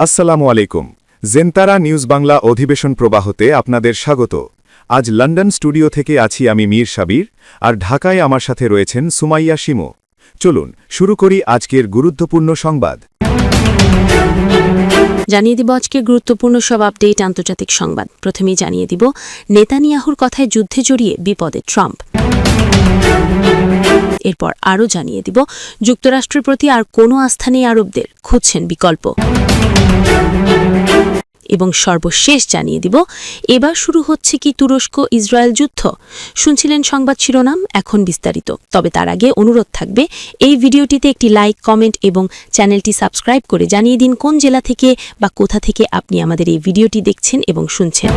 আসসালামু আলাইকুম। জেনতারা নিউজ বাংলা অধিবেশন প্রবাহতে আপনাদের স্বাগত। আজ লন্ডন স্টুডিও থেকে আছি আমি মীর সাবির, আর ঢাকায় আমার সাথে রয়েছেন সুমাইয়া শিমু। চলুন শুরু করি আজকের গুরুত্বপূর্ণ সংবাদ। জানিয়ে দিব আজকে গুরুত্বপূর্ণ সব আপডেট আন্তর্জাতিক সংবাদ। প্রথমেই জানিয়ে দিব নেতানিয়াহুর কথায় যুদ্ধে জড়িয়ে বিপদে ট্রাম্প। এরপর আরও জানিয়ে দিব যুক্তরাষ্ট্রের প্রতি আর কোনো আস্থা নেই আরবদের, খুঁজছেন বিকল্প। এবং সর্বশেষ জানিয়ে দিব এবার শুরু হচ্ছে কি তুরস্ক ইসরায়েল যুদ্ধ। শুনছিলেন সংবাদ শিরোনাম, এখন বিস্তারিত। তবে তার আগে অনুরোধ থাকবে এই ভিডিওটিতে একটি লাইক, কমেন্ট এবং চ্যানেলটি সাবস্ক্রাইব করে জানিয়ে দিন কোন জেলা থেকে বা কোথা থেকে আপনি আমাদের এই ভিডিওটি দেখছেন এবং শুনছেন।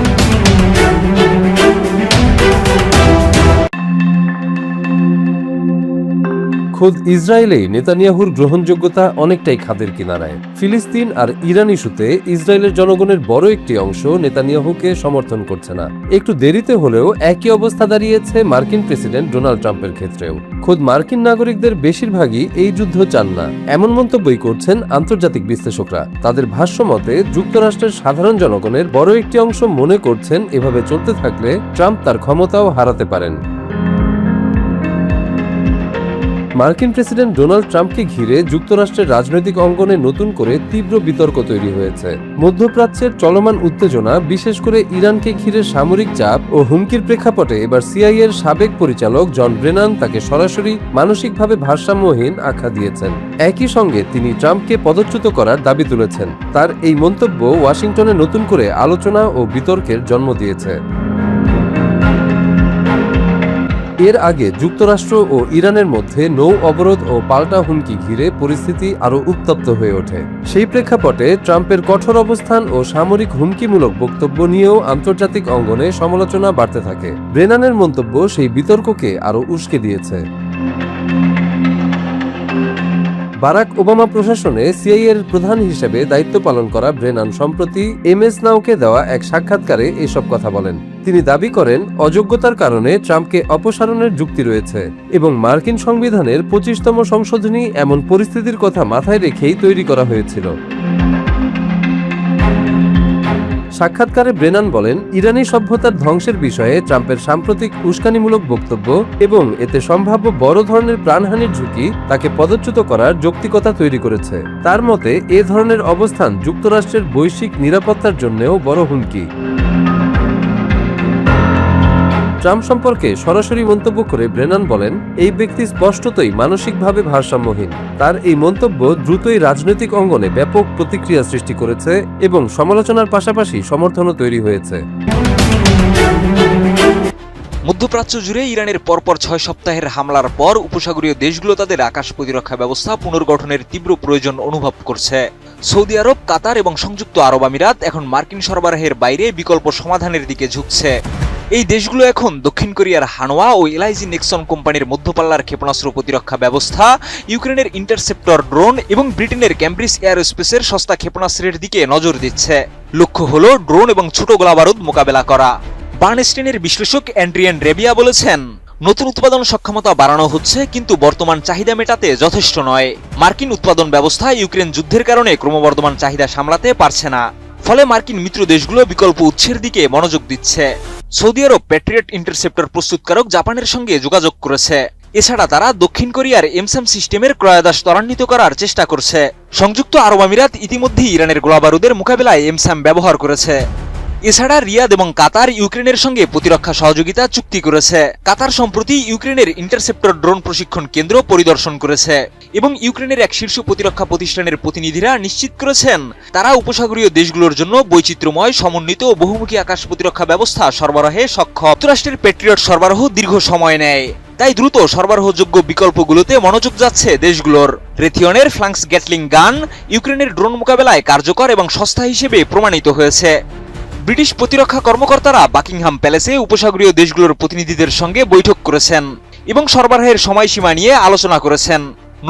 খোদ ইসরায়েলে নেতানিয়াহুর গ্রহণযোগ্যতা অনেকটাই খাদের কিনারায়। ফিলিস্তিন আর ইরান ইস্যুতে ইসরায়েলের জনগণের বড় একটি অংশ নেতানিয়াহুকে সমর্থন করছে না। একটু দেরিতে হলেও একই অবস্থা দাঁড়িয়েছে মার্কিন প্রেসিডেন্ট ডোনাল্ড ট্রাম্পের ক্ষেত্রেও। খোদ মার্কিন নাগরিকদের বেশিরভাগই এই যুদ্ধ চান না, এমন মন্তব্যই করছেন আন্তর্জাতিক বিশ্লেষকরা। তাদের ভাষ্য মতে যুক্তরাষ্ট্রের সাধারণ জনগণের বড় একটি অংশ মনে করছেন এভাবে চলতে থাকলে ট্রাম্প তার ক্ষমতাও হারাতে পারেন। মার্কিন প্রেসিডেন্ট ডোনাল্ড ট্রাম্পকে ঘিরে যুক্তরাষ্ট্রের রাজনৈতিক অঙ্গনে নতুন করে তীব্র বিতর্ক তৈরি হয়েছে। মধ্যপ্রাচ্যের চলমান উত্তেজনা, বিশেষ করে ইরানকে ঘিরে সামরিক চাপ ও হুমকির প্রেক্ষাপটে এবার সিআইএর সাবেক পরিচালক জন ব্রেনান তাকে সরাসরি মানসিকভাবে ভারসাম্যহীন আখ্যা দিয়েছেন। একই সঙ্গে তিনি ট্রাম্পকে পদচ্যুত করার দাবি তুলেছেন। তার এই মন্তব্য ওয়াশিংটনে নতুন করে আলোচনা ও বিতর্কের জন্ম দিয়েছে। এর আগে যুক্তরাষ্ট্র ও ইরানের মধ্যে নৌ অবরোধ ও পাল্টা হুমকি ঘিরে পরিস্থিতি আরও উত্তপ্ত হয়ে ওঠে। সেই প্রেক্ষাপটে ট্রাম্পের কঠোর অবস্থান ও সামরিক হুমকিমূলক বক্তব্য নিয়েও আন্তর্জাতিক অঙ্গনে সমালোচনা বাড়তে থাকে। ব্রেনানের মন্তব্য সেই বিতর্ককে আরও উস্কে দিয়েছে। বারাক ওবামা প্রশাসনে সিআইএর প্রধান হিসেবে দায়িত্ব পালন করা ব্রেনান সম্প্রতি এমএস নাউকে দেওয়া এক সাক্ষাৎকারে এসব কথা বলেন। তিনি দাবি করেন অযোগ্যতার কারণে ট্রাম্পকে অপসারণের যুক্তি রয়েছে এবং মার্কিন সংবিধানের 25তম সংশোধনী এমন পরিস্থিতির কথা মাথায় রেখেই তৈরি করা হয়েছিল। সাক্ষাৎকারে ব্রেনান বলেন, ইরানি সভ্যতার ধ্বংসের বিষয়ে ট্রাম্পের সাম্প্রতিক উস্কানিমূলক বক্তব্য এবং এতে সম্ভাব্য বড় ধরনের প্রাণহানির ঝুঁকি তাকে পদচ্যুত করার যৌক্তিকতা তৈরি করেছে। তার মতে এ ধরনের অবস্থান যুক্তরাষ্ট্রের বৈশ্বিক নিরাপত্তার জন্যও বড় হুমকি। ট্রাম্প সম্পর্কে সরাসরি মন্তব্য করে ব্রেনান বলেন, এই ব্যক্তি স্পষ্টতই মানসিকভাবে ভারসাম্যহীন। তার এই মন্তব্য দ্রুতই রাজনৈতিক অঙ্গনে ব্যাপক প্রতিক্রিয়া সৃষ্টি করেছে এবং সমালোচনার পাশাপাশি সমর্থনও তৈরি হয়েছে। মধ্যপ্রাচ্য জুড়ে ইরানের পরপর 6 সপ্তাহের হামলার পর উপসাগরীয় দেশগুলো তাদের আকাশ প্রতিরক্ষা ব্যবস্থা পুনর্গঠনের তীব্র প্রয়োজন অনুভব করছে। সৌদি আরব, কাতার এবং সংযুক্ত আরব আমিরাত এখন মার্কিন সরবরাহের বাইরে বিকল্প সমাধানের দিকে ঝুঁকছে। এই দেশগুলো এখন দক্ষিণ কোরিয়ার হানোয়া ও এলআইজি নেক্সন কোম্পানির মধ্যপাল্লার ক্ষেপণাস্ত্র প্রতিরক্ষা ব্যবস্থা, ইউক্রেনের ইন্টারসেপ্টর ড্রোন এবং ব্রিটেনের ক্যামব্রিজ এয়ারোস্পেসের সস্তা ক্ষেপণাস্ত্রের দিকে নজর দিচ্ছে। লক্ষ্য হলো ড্রোন এবং ছোট গোলাবারুদ মোকাবেলা করা। বার্নস্টেইনের বিশ্লেষক অ্যান্ড্রিয়ান রেবিয়া বলেছেন, নতুন উৎপাদন সক্ষমতা বাড়ানো হচ্ছে, কিন্তু বর্তমান চাহিদা মেটাতে যথেষ্ট নয়। মার্কিন উৎপাদন ব্যবস্থা ইউক্রেন যুদ্ধের কারণে ক্রমবর্ধমান চাহিদা সামলাতে পারছে না। ফলে মার্কিন মিত্র দেশগুলো বিকল্প উৎসের দিকে মনোযোগ দিচ্ছে। সৌদি আরব প্যাট্রিয়ট ইন্টারসেপ্টর প্রস্তুতকারক জাপানের সঙ্গে যোগাযোগ করেছে। এছাড়া তারা দক্ষিণ কোরিয়ার এমসাম সিস্টেমের ক্রয়াদেশ ত্বরান্বিত করার চেষ্টা করছে। সংযুক্ত আরব আমিরাত ইতিমধ্যেই ইরানের গোলাবারুদের মোকাবেলায় এমসাম ব্যবহার করেছে। এছাড়া রিয়াদ এবং কাতার ইউক্রেনের সঙ্গে প্রতিরক্ষা সহযোগিতা চুক্তি করেছে। কাতার সম্প্রতি ইউক্রেনের ইন্টারসেপ্টর ড্রোন প্রশিক্ষণ কেন্দ্র পরিদর্শন করেছে এবং ইউক্রেনের এক শীর্ষ প্রতিরক্ষা প্রতিষ্ঠানের প্রতিনিধিরা নিশ্চিত করেছেন তারা উপসাগরীয় দেশগুলোর জন্য বৈচিত্র্যময়, সমন্বিত ও বহুমুখী আকাশ প্রতিরক্ষা ব্যবস্থা সরবরাহে সক্ষম। যুক্তরাষ্ট্রের প্যাট্রিয়ট সরবরাহ দীর্ঘ সময় নেয়, তাই দ্রুত সরবরাহযোগ্য বিকল্পগুলোতে মনোযোগ যাচ্ছে দেশগুলোর। রেথিয়নের ফ্লাঙ্কস গ্যাটলিং গান ইউক্রেনের ড্রোন মোকাবেলায় কার্যকর এবং সস্তা হিসেবে প্রমাণিত হয়েছে। ব্রিটিশ প্রতিরক্ষা কর্মকর্তারা বাকিংহাম প্যালেসে উপসাগরীয় দেশগুলোর প্রতিনিধিদের সঙ্গে বৈঠক করেছেন এবং সরবরাহের সময়সীমা নিয়ে আলোচনা করেছেন।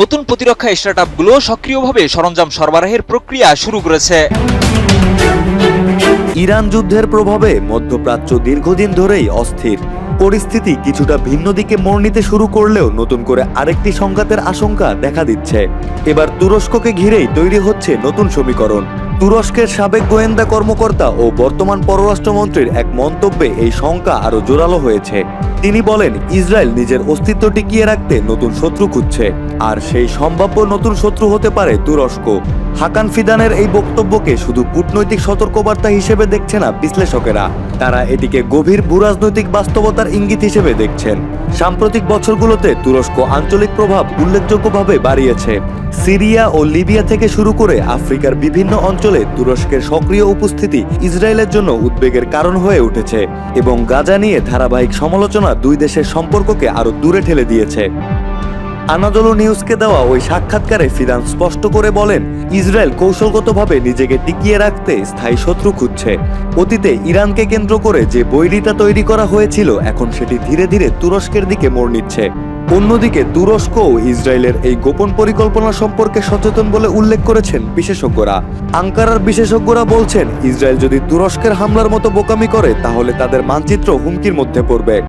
নতুন প্রতিরক্ষা স্টার্টআপগুলো সক্রিয়ভাবে সরঞ্জাম সরবরাহের প্রক্রিয়া শুরু করেছে। ইরান যুদ্ধের প্রভাবে মধ্যপ্রাচ্য দীর্ঘদিন ধরেই অস্থির। পরিস্থিতি কিছুটা ভিন্ন দিকে মোড় নিতে শুরু করলেও নতুন করে আরেকটি সংঘাতের আশঙ্কা দেখা দিচ্ছে। এবার তুরস্ককে ঘিরেই তৈরি হচ্ছে নতুন সমীকরণ। তুরস্কের সাবেক গোয়েন্দা কর্মকর্তা ও বর্তমান পররাষ্ট্রমন্ত্রীর এক মন্তব্যে এই শঙ্কা আরও জোরালো হয়েছে। তিনি বলেন, ইসরায়েল নিজের অস্তিত্ব টিকিয়ে রাখতে নতুন শত্রু খুঁজছে, আর সেই সম্ভাব্য নতুন শত্রু হতে পারে তুরস্ক। হাকান ফিদানের এই বক্তব্যকে শুধু কূটনৈতিক সতর্কবার্তা হিসেবে দেখছে না বিশ্লেষকেরা, তারা এটিকে গভীর ভূরাজনৈতিক বাস্তবতার ইঙ্গিত হিসেবে দেখছেন। সাম্প্রতিক বছরগুলোতে তুরস্ক আঞ্চলিক প্রভাব উল্লেখযোগ্যভাবে বাড়িয়েছে। সিরিয়া ও লিবিয়া থেকে শুরু করে আফ্রিকার বিভিন্ন অঞ্চলে তুরস্কের সক্রিয় উপস্থিতি ইসরায়েলের জন্য উদ্বেগের কারণ হয়ে উঠেছে এবং গাজা নিয়ে ধারাবাহিক সমালোচনা দুই দেশের সম্পর্ককে আরও দূরে ঠেলে দিয়েছে। আনাদোলু নিউজকে দেওয়া ওই সাক্ষাৎকারে ফিদান স্পষ্ট করে বলেন, ইসরায়েল কৌশলগতভাবে নিজেকে টিকিয়ে রাখতে স্থায়ী শত্রু খুঁজছে। অতীতে ইরানকে কেন্দ্র করে যে বৈরিতা তৈরি করা হয়েছিল, এখন সেটি ধীরে ধীরে তুরস্কের দিকে মোড় নিচ্ছে। অন্যদিকে তুরস্কও ইসরায়েলের এই গোপন পরিকল্পনা সম্পর্কে সচেতন বলে উল্লেখ করেছেন বিশেষজ্ঞরা। আঙ্কারার বিশেষজ্ঞরা বলছেন, ইসরায়েল যদি তুরস্কের হামলার মতো বোকামি করে তাহলে তাদের মানচিত্র হুমকির মধ্যে পড়বে।